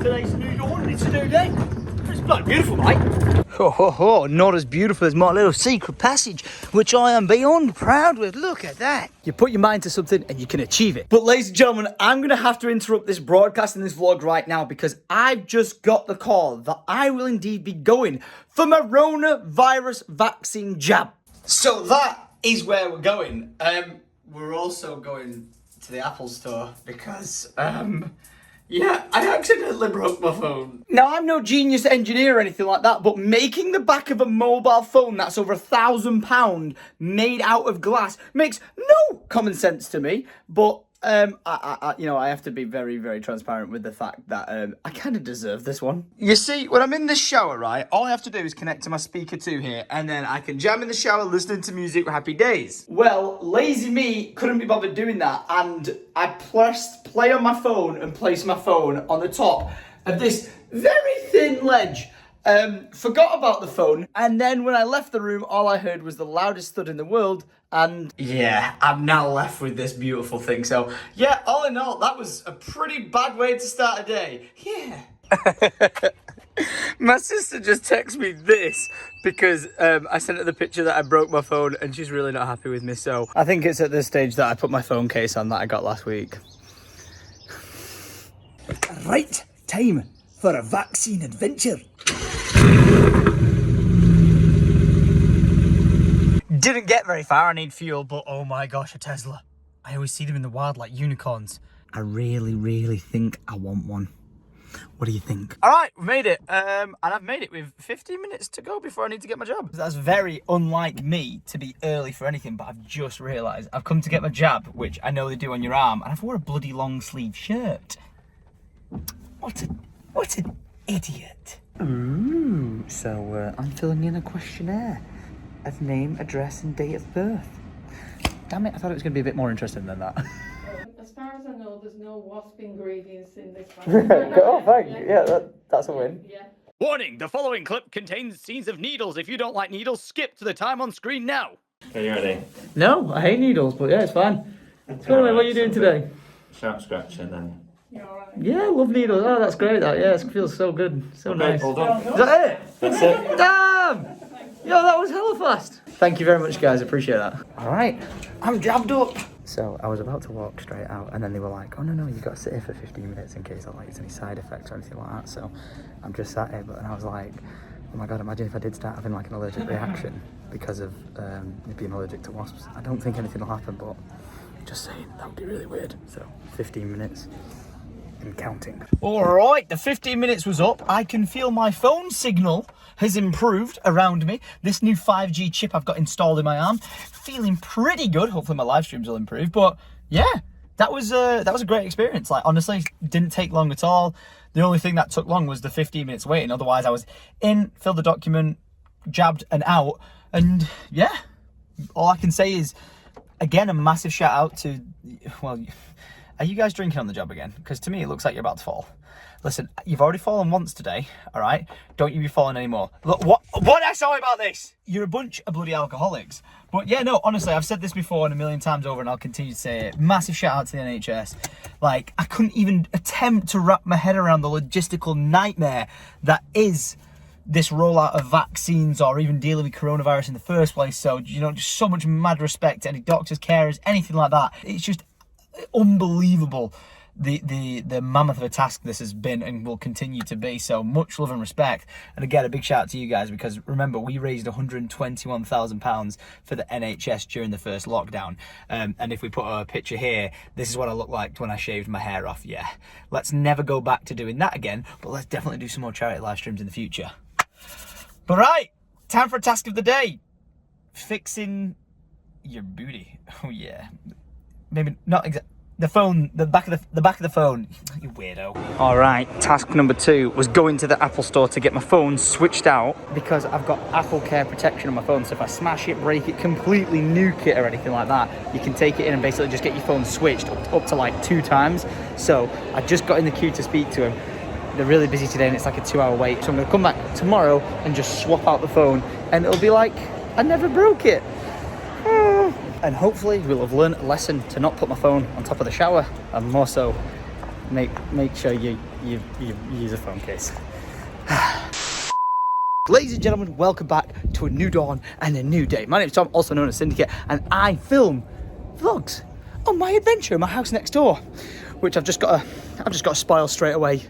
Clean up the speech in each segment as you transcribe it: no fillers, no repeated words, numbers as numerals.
Today's New York, it's a new day. It's bloody beautiful, mate. Oh, not as beautiful as my little secret passage, which I am beyond proud with. Look at that. You put your mind to something and you can achieve it. But ladies and gentlemen, I'm going to have to interrupt this broadcast and this vlog right now because I've just got the call that I will indeed be going for my coronavirus vaccine jab. So that is where we're going. We're also going to the Apple store because, yeah, I accidentally broke my phone. Now, I'm no genius engineer or anything like that, but making the back of a mobile phone that's over £1,000 made out of glass makes no common sense to me. But, I have to be very, very transparent with the fact that I kind of deserve this one. You see, when I'm in the shower, right, all I have to do is connect to my speaker 2 here, and then I can jam in the shower listening to music with happy days. Well, lazy me couldn't be bothered doing that, and I pressed play on my phone and placed my phone on the top of this very thin ledge. Forgot about the phone, and then when I left the room, all I heard was the loudest thud in the world, and yeah, I'm now left with this beautiful thing. So yeah, all in all, that was a pretty bad way to start a day. Yeah. My sister just texted me this because I sent her the picture that I broke my phone, and she's really not happy with me. So I think it's at this stage that I put my phone case on that I got last week. Right, time for a vaccine adventure. Didn't get very far, I need fuel, but oh my gosh, a Tesla. I always see them in the wild like unicorns. I really, really think I want one. What do you think? All right, we made it. And I've made it with 15 minutes to go before I need to get my jab. That's very unlike me to be early for anything, but I've just realised I've come to get my jab, which I know they do on your arm, and I've worn a bloody long sleeve shirt. What an idiot. Ooh, so I'm filling in a questionnaire of name, address, and date of birth. Damn it, I thought it was going to be a bit more interesting than that. As far as I know, there's no wasp ingredients in this. Oh, thank you. Yeah, that's a win. Yeah. Warning, the following clip contains scenes of needles. If you don't like needles, skip to the time on screen now. Are you ready? No, I hate needles, but yeah, it's fine. So anyway, what are you doing today? Sharp scratching then. You all right? Yeah, I love needles. Oh, that's great. That, yeah, it feels so good. So Okay, nice. all done. Is that it? That's it. Damn! Yo, that was hella fast. Thank you very much, guys. Appreciate that. All right, I'm jabbed up. So I was about to walk straight out, and then they were like, "Oh no, you've got to sit here for 15 minutes in case there's any side effects or anything like that." So I'm just sat here, but then I was like, "Oh my god, imagine if I did start having like an allergic reaction because of me being allergic to wasps." I don't think anything will happen, but just saying that would be really weird. So 15 minutes. And counting. All right, the 15 minutes was up. I can feel my phone signal has improved around me. This new 5G chip I've got installed in my arm, feeling pretty good. Hopefully my live streams will improve. But yeah, that was a great experience. Like honestly, didn't take long at all. The only thing that took long was the 15 minutes waiting. Otherwise, I was in, filled the document, jabbed, and out. And yeah, all I can say is, again, a massive shout out to, well, are you guys drinking on the job again? Because to me, it looks like you're about to fall. Listen, you've already fallen once today, all right? Don't you be falling anymore. Look, what I saw about this? You're a bunch of bloody alcoholics. But yeah, no, honestly, I've said this before and a million times over, and I'll continue to say it. Massive shout out to the NHS. Like, I couldn't even attempt to wrap my head around the logistical nightmare that is this rollout of vaccines or even dealing with coronavirus in the first place. So, you know, just so much mad respect to any doctors, carers, anything like that. It's just unbelievable the mammoth of a task this has been and will continue to be. So much love and respect, and again a big shout out to you guys, because remember, we raised £121,000 for the NHS during the first lockdown, and if we put a picture here, this is what I looked like when I shaved my hair off. Yeah, let's never go back to doing that again, but let's definitely do some more charity live streams in the future. But right, time for a task of the day: fixing your booty. Oh yeah, maybe not exactly. The phone, the back of the phone, you weirdo. All right, task number 2 was going to the Apple store to get my phone switched out, because I've got Apple Care protection on my phone. So if I smash it, break it, completely nuke it or anything like that, you can take it in and basically just get your phone switched up to like 2 times. So I just got in the queue to speak to him. They're really busy today and it's like a 2-hour wait. So I'm gonna come back tomorrow and just swap out the phone, and it'll be like I never broke it. And hopefully we'll have learned a lesson to not put my phone on top of the shower, and more so make sure you use a phone case. Ladies and gentlemen, welcome back to a new dawn and a new day. My name is Tom, also known as Syndicate, and I film vlogs on my adventure in my house next door, which I've just got to spoil straight away.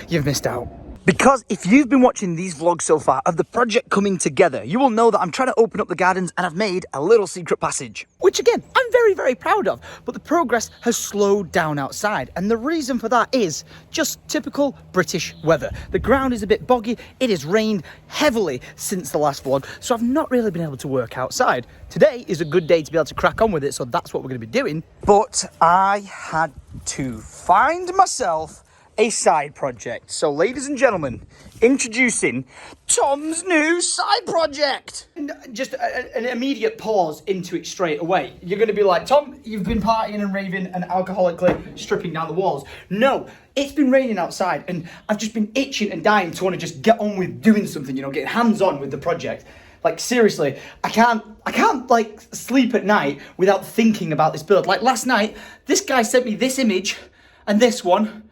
You've missed out. Because if you've been watching these vlogs so far of the project coming together, you will know that I'm trying to open up the gardens and I've made a little secret passage. Which again, I'm very, very proud of, but the progress has slowed down outside. And the reason for that is just typical British weather. The ground is a bit boggy, it has rained heavily since the last vlog, so I've not really been able to work outside. Today is a good day to be able to crack on with it, so that's what we're gonna be doing. But I had to find myself a side project. So ladies and gentlemen, introducing Tom's new side project. And just an immediate pause into it straight away. You're gonna be like, Tom, you've been partying and raving and alcoholically stripping down the walls. No, it's been raining outside and I've just been itching and dying to want to just get on with doing something, you know, getting hands-on with the project. Like seriously, I can't like sleep at night without thinking about this build. Like last night, this guy sent me this image and this one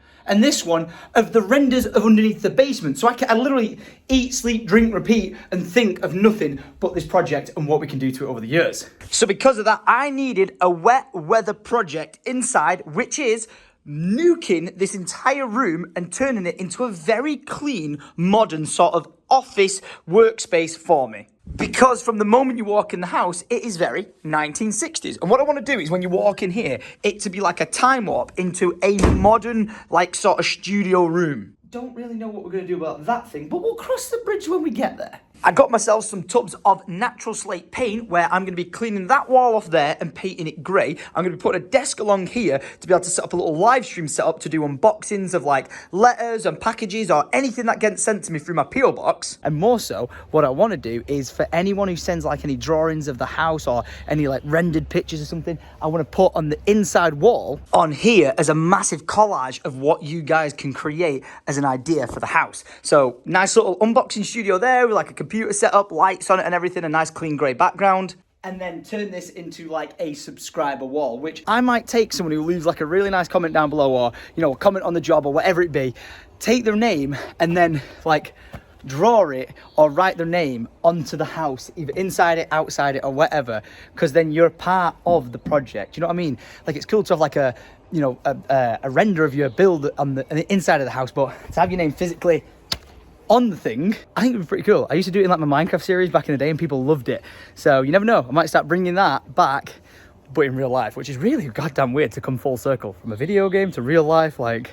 of the renders of underneath the basement. So I literally eat, sleep, drink, repeat, and think of nothing but this project and what we can do to it over the years. So because of that, I needed a wet weather project inside, which is nuking this entire room and turning it into a very clean, modern sort of office workspace for me. Because from the moment you walk in the house, it is very 1960s. And what I want to do is when you walk in here, it to be like a time warp into a modern, like sort of studio room. Don't really know what we're going to do about that thing, but we'll cross the bridge when we get there. I got myself some tubs of natural slate paint where I'm going to be cleaning that wall off there and painting it grey. I'm going to be putting a desk along here to be able to set up a little live stream setup to do unboxings of like letters and packages or anything that gets sent to me through my PO box. And more so, what I want to do is for anyone who sends like any drawings of the house or any like rendered pictures or something, I want to put on the inside wall on here as a massive collage of what you guys can create as an idea for the house. So nice little unboxing studio there with like a computer setup, lights on it and everything, a nice clean grey background. And then turn this into like a subscriber wall, which I might take someone who leaves like a really nice comment down below or, you know, a comment on the job or whatever it be, take their name and then like draw it or write their name onto the house, either inside it, outside it or whatever, because then you're part of the project. You know what I mean? Like it's cool to have like a, you know, a render of your build on the inside of the house, but to have your name physically on the thing, I think it would be pretty cool. I used to do it in like my Minecraft series back in the day and people loved it. So you never know, I might start bringing that back, but in real life, which is really goddamn weird to come full circle from a video game to real life, like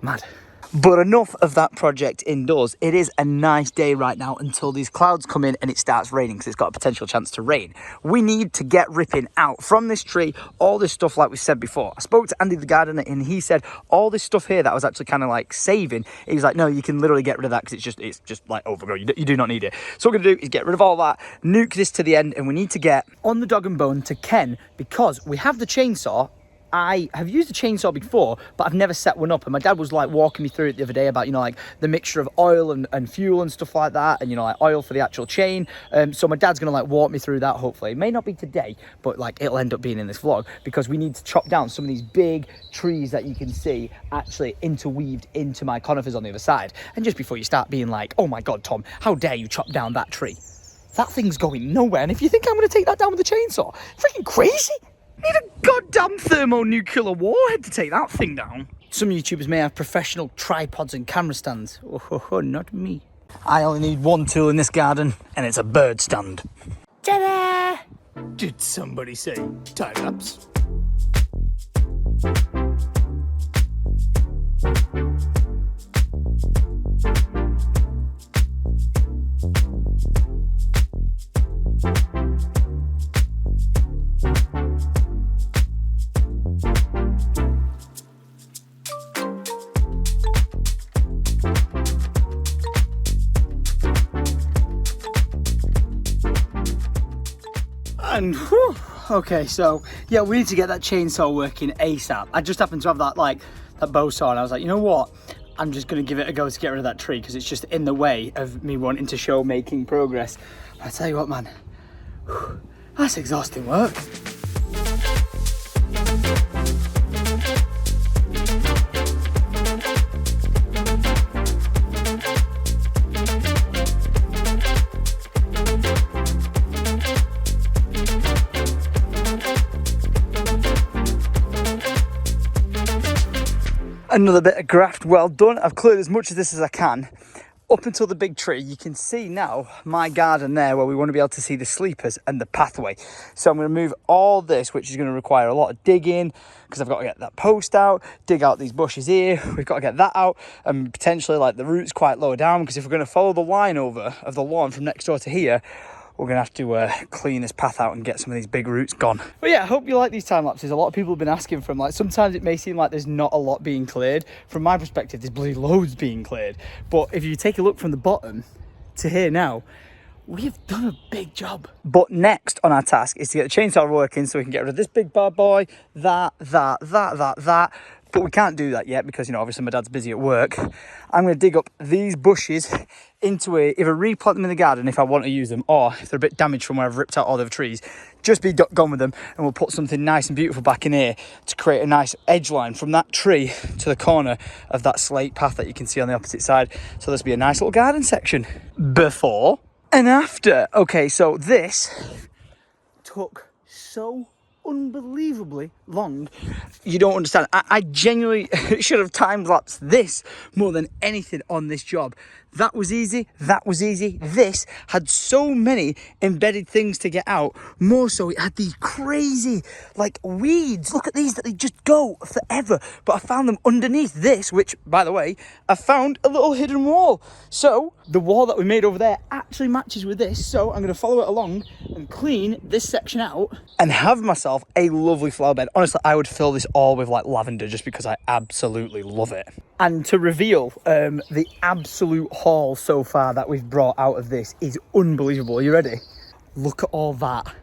mad. But enough of that project indoors. It is a nice day right now until these clouds come in and it starts raining because it's got a potential chance to rain. We need to get ripping out from this tree all this stuff like we said before. I spoke to Andy the gardener and he said all this stuff here that I was actually kind of like saving. He was like, no, you can literally get rid of that because it's just like overgrown. You do not need it. So what we're going to do is get rid of all that, nuke this to the end, and we need to get on the dog and bone to Ken because we have the chainsaw. I have used a chainsaw before, but I've never set one up. And my dad was like walking me through it the other day about, you know, like the mixture of oil and fuel and stuff like that. And, you know, like oil for the actual chain. So my dad's going to like walk me through that, hopefully. It may not be today, but like it'll end up being in this vlog because we need to chop down some of these big trees that you can see actually interweaved into my conifers on the other side. And just before you start being like, oh my God, Tom, how dare you chop down that tree? That thing's going nowhere. And if you think I'm going to take that down with a chainsaw, freaking crazy. Need a goddamn thermonuclear warhead to take that thing down. Some YouTubers may have professional tripods and camera stands. Oh, not me. I only need one tool in this garden, and it's a bird stand. Ta-da! Did somebody say time-lapse? And whew, okay, so yeah, we need to get that chainsaw working ASAP. I just happened to have that bow saw, and I was like, you know what? I'm just gonna give it a go to get rid of that tree because it's just in the way of me wanting to show making progress. I tell you what, man, whew, that's exhausting work. Another bit of graft well done. I've cleared as much of this as I can. Up until the big tree, you can see now my garden there where we want to be able to see the sleepers and the pathway. So I'm going to move all this, which is going to require a lot of digging because I've got to get that post out, dig out these bushes here. We've got to get that out and potentially like the roots quite low down because if we're going to follow the line over of the lawn from next door to here, we're going to have to clean this path out and get some of these big roots gone. But yeah, I hope you like these time lapses. A lot of people have been asking for them. Like sometimes it may seem like there's not a lot being cleared. From my perspective, there's bloody loads being cleared. But if you take a look from the bottom to here now, we have done a big job. But next on our task is to get the chainsaw working so we can get rid of this big bad boy, that. But we can't do that yet because, you know, obviously my dad's busy at work. I'm going to dig up these bushes into either replant them in the garden if I want to use them, or if they're a bit damaged from where I've ripped out all the trees, just be gone with them and we'll put something nice and beautiful back in here to create a nice edge line from that tree to the corner of that slate path that you can see on the opposite side. So this will be a nice little garden section. Before and after. Okay, so this took so unbelievably long. You don't understand. I genuinely should have time-lapsed this more than anything on this job. That was easy. That was easy. This had so many embedded things to get out. More so, it had these crazy, like, weeds. Look at these, that they just go forever. But I found them underneath this, which, by the way, I found a little hidden wall. So, the wall that we made over there actually matches with this. So, I'm going to follow it along and clean this section out and have myself a lovely flower bed. Honestly, I would fill this all with, like, lavender just because I absolutely love it. And to reveal the absolute haul so far that we've brought out of this is unbelievable. Are you ready? Look at all that.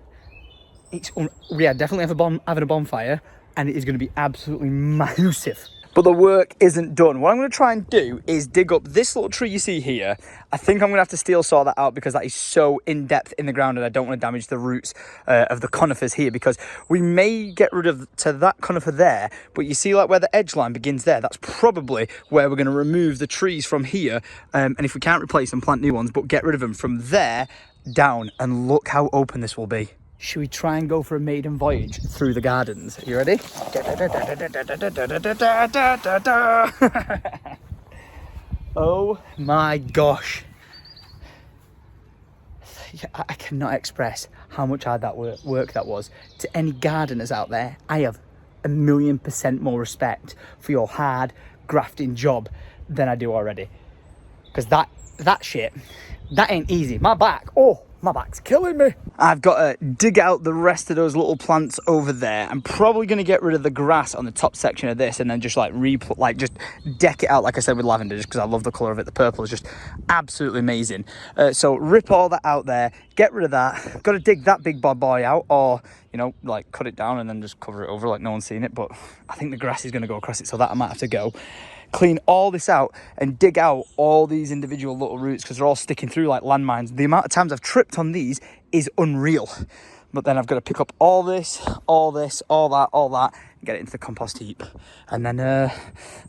We are definitely having a bonfire and it is going to be absolutely massive. But the work isn't done. What I'm going to try and do is dig up this little tree you see here. I think I'm going to have to steel saw that out because that is so in depth in the ground and I don't want to damage the roots of the conifers here, because we may get rid of that conifer there, but you see like where the edge line begins there, that's probably where we're going to remove the trees from here. And if we can't replace them, plant new ones, but get rid of them from there down, and look how open this will be. Should we try and go for a maiden voyage through the gardens? You ready? Oh my gosh. I cannot express how much hard that work that was. To any gardeners out there, I have 1,000,000% more respect for your hard grafting job than I do already. Because that shit, that ain't easy. My back's killing me. I've got to dig out the rest of those little plants over there. I'm probably going to get rid of the grass on the top section of this and then just just deck it out, like I said, with lavender, just because I love the colour of it. The purple is just absolutely amazing. So rip all that out there, get rid of that. Got to dig that big bad boy out, or, you know, like cut it down and then just cover it over like no one's seen it. But I think the grass is going to go across it, so that I might have to go. Clean all this out and dig out all these individual little roots because they're all sticking through like landmines. The amount of times I've tripped on these is unreal. But then I've got to pick up all that, and get it into the compost heap, and then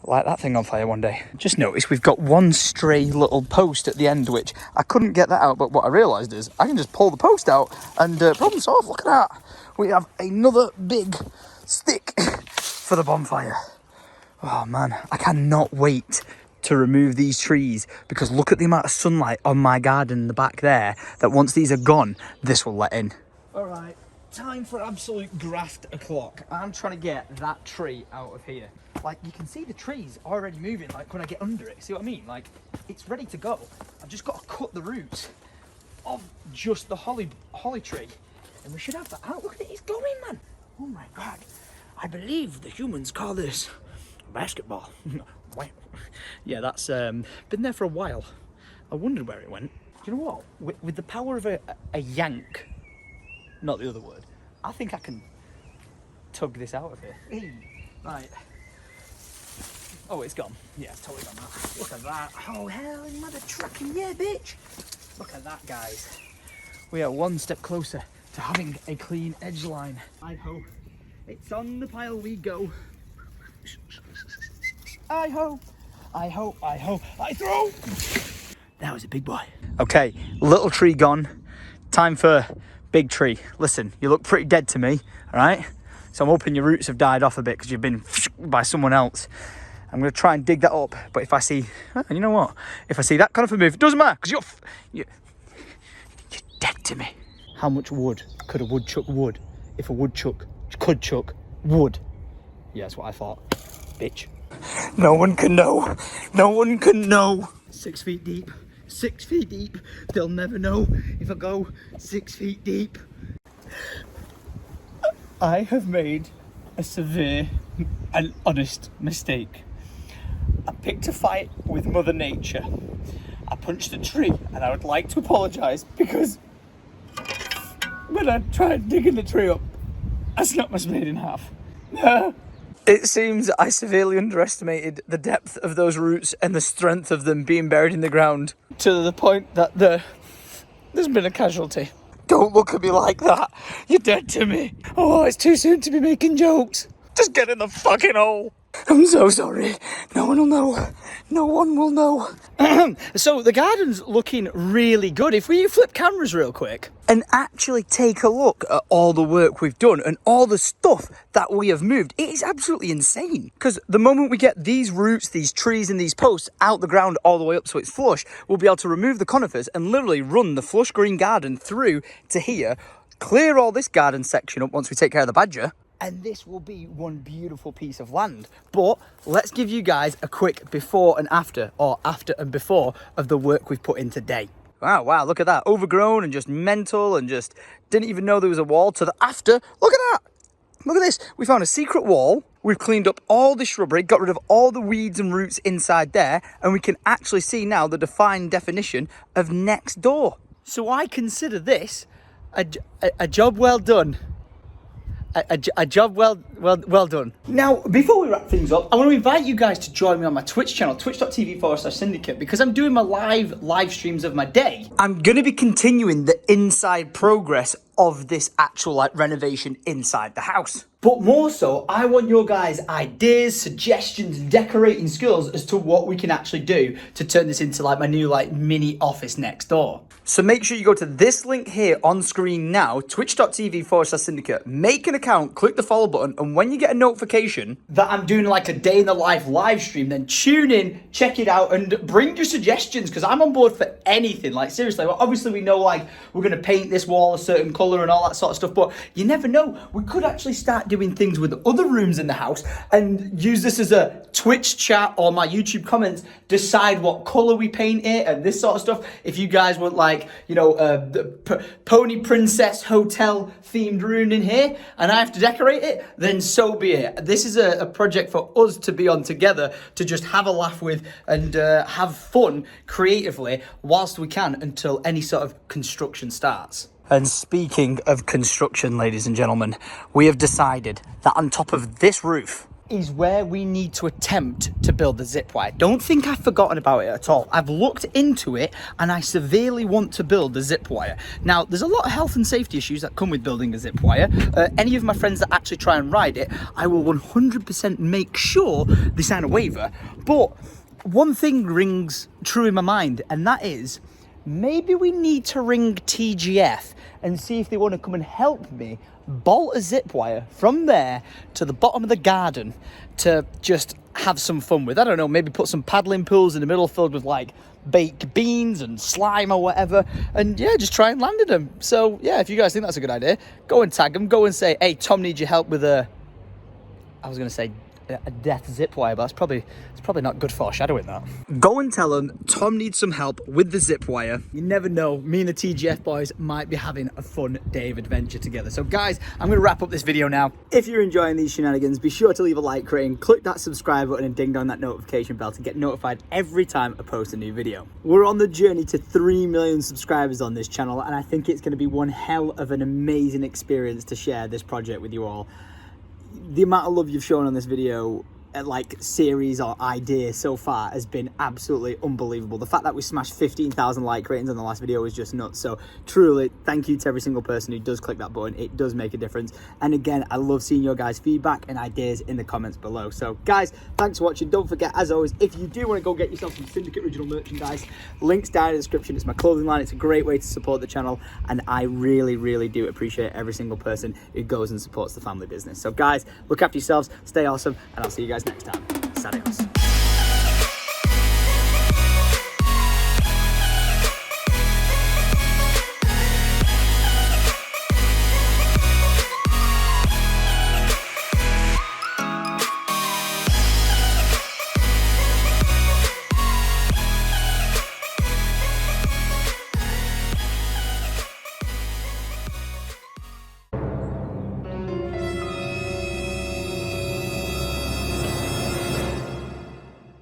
light that thing on fire one day. Just noticed we've got one stray little post at the end, which I couldn't get that out, but what I realised is I can just pull the post out and problem solved. Look at that. We have another big stick for the bonfire. Oh man, I cannot wait to remove these trees, because look at the amount of sunlight on my garden in the back there, that once these are gone, this will let in. All right, time for absolute graft o'clock. I'm trying to get that tree out of here. Like, you can see the trees already moving, like when I get under it, see what I mean? Like, it's ready to go. I've just got to cut the roots of just the holly tree, and we should have that out. Look at it, it's going, man. Oh my God. I believe the humans call this basketball. Yeah, that's been there for a while. I wondered where it went. Do you know what? With the power of a yank, not the other word, I think I can tug this out of here. Hey, right. Oh, it's gone. Yeah, it's totally gone now. Look at that. Oh, hell, mother trucking, yeah, bitch. Look at that, guys. We are one step closer to having a clean edge line. Hi-ho. It's on the pile we go. I-ho. I-ho. I-ho. I throw. That was a big boy. Okay, little tree gone. Time for big tree. Listen, you look pretty dead to me, all right? So I'm hoping your roots have died off a bit because you've been by someone else. I'm going to try and dig that up. But if I see, you know what? If I see that conifer move, it doesn't matter because you're dead to me. How much wood could a woodchuck wood if a woodchuck could chuck wood? Yeah, that's what I thought. Bitch. No one can know. No one can know. 6 feet deep. 6 feet deep. They'll never know if I go 6 feet deep. I have made a severe and honest mistake. I picked a fight with Mother Nature. I punched a tree, and I would like to apologise because when I tried digging the tree up, I snapped my spade in half. It seems I severely underestimated the depth of those roots and the strength of them being buried in the ground to the point that there's been a casualty. Don't look at me like that. You're dead to me. Oh, it's too soon to be making jokes. Just get in the fucking hole. I'm so sorry. No one will know. No one will know. So the garden's looking really good. If we flip cameras real quick and actually take a look at all the work we've done and all the stuff that we have moved, it is absolutely insane. Because the moment we get these roots, these trees and these posts out the ground all the way up so it's flush, we'll be able to remove the conifers and literally run the flush green garden through to here, clear all this garden section up once we take care of the badger, and this will be one beautiful piece of land. But let's give you guys a quick before and after, or after and before, of the work we've put in today. Wow, look at that. Overgrown and just mental and just didn't even know there was a wall to the after. Look at that. Look at this. We found a secret wall. We've cleaned up all the shrubbery, got rid of all the weeds and roots inside there, and we can actually see now the defined definition of next door. So I consider this a job well done. A job well done. Now, before we wrap things up, I want to invite you guys to join me on my Twitch channel, twitch.tv/Syndicate, because I'm doing my live streams of my day. I'm going to be continuing the inside progress of this actual renovation inside the house. But more so, I want your guys' ideas, suggestions, decorating skills as to what we can actually do to turn this into my new mini office next door. So make sure you go to this link here on screen now, twitch.tv/Syndicate, make an account, click the follow button, and when you get a notification that I'm doing a day in the life live stream, then tune in, check it out, and bring your suggestions, because I'm on board for anything. Seriously, obviously we know we're going to paint this wall a certain colour and all that sort of stuff, but you never know. We could actually start doing things with other rooms in the house and use this as a Twitch chat or my YouTube comments, decide what colour we paint it and this sort of stuff. If you guys want the Pony Princess Hotel themed room in here and I have to decorate it, then so be it. This is a project for us to be on together, to just have a laugh with and have fun creatively whilst we can until any sort of construction starts. And speaking of construction, ladies and gentlemen, we have decided that on top of this roof is where we need to attempt to build the zip wire. Don't think I've forgotten about it at all. I've looked into it and I severely want to build the zip wire. Now, there's a lot of health and safety issues that come with building a zip wire. Any of my friends that actually try and ride it, I will 100% make sure they sign a waiver. But one thing rings true in my mind, and that is, maybe we need to ring TGF and see if they want to come and help me bolt a zip wire from there to the bottom of the garden to just have some fun with. I don't know, maybe put some paddling pools in the middle filled with baked beans and slime or whatever, and yeah, just try and land in them. So yeah, if you guys think that's a good idea, go and tag them, go and say, hey, Tom needs your help with a death zip wire, but it's probably not good foreshadowing that. Go and tell them Tom needs some help with the zip wire. You never know, me and the TGF boys might be having a fun day of adventure together. So guys, I'm going to wrap up this video now. If you're enjoying these shenanigans, be sure to leave a like rating, click that subscribe button and ding dong that notification bell to get notified every time I post a new video. We're on the journey to 3 million subscribers on this channel, and I think it's going to be one hell of an amazing experience to share this project with you all. The amount of love you've shown on this video, series or idea so far, has been absolutely unbelievable. The fact that we smashed 15,000 like ratings on the last video was just nuts. So truly, thank you to every single person who does click that button. It does make a difference. And again, I love seeing your guys' feedback and ideas in the comments below. So guys, thanks for watching. Don't forget, as always, if you do want to go get yourself some Syndicate original merchandise, links down in the description. It's my clothing line. It's a great way to support the channel, and I really, really do appreciate every single person who goes and supports the family business. So guys, look after yourselves, stay awesome, and I'll see you guys next time. Adios.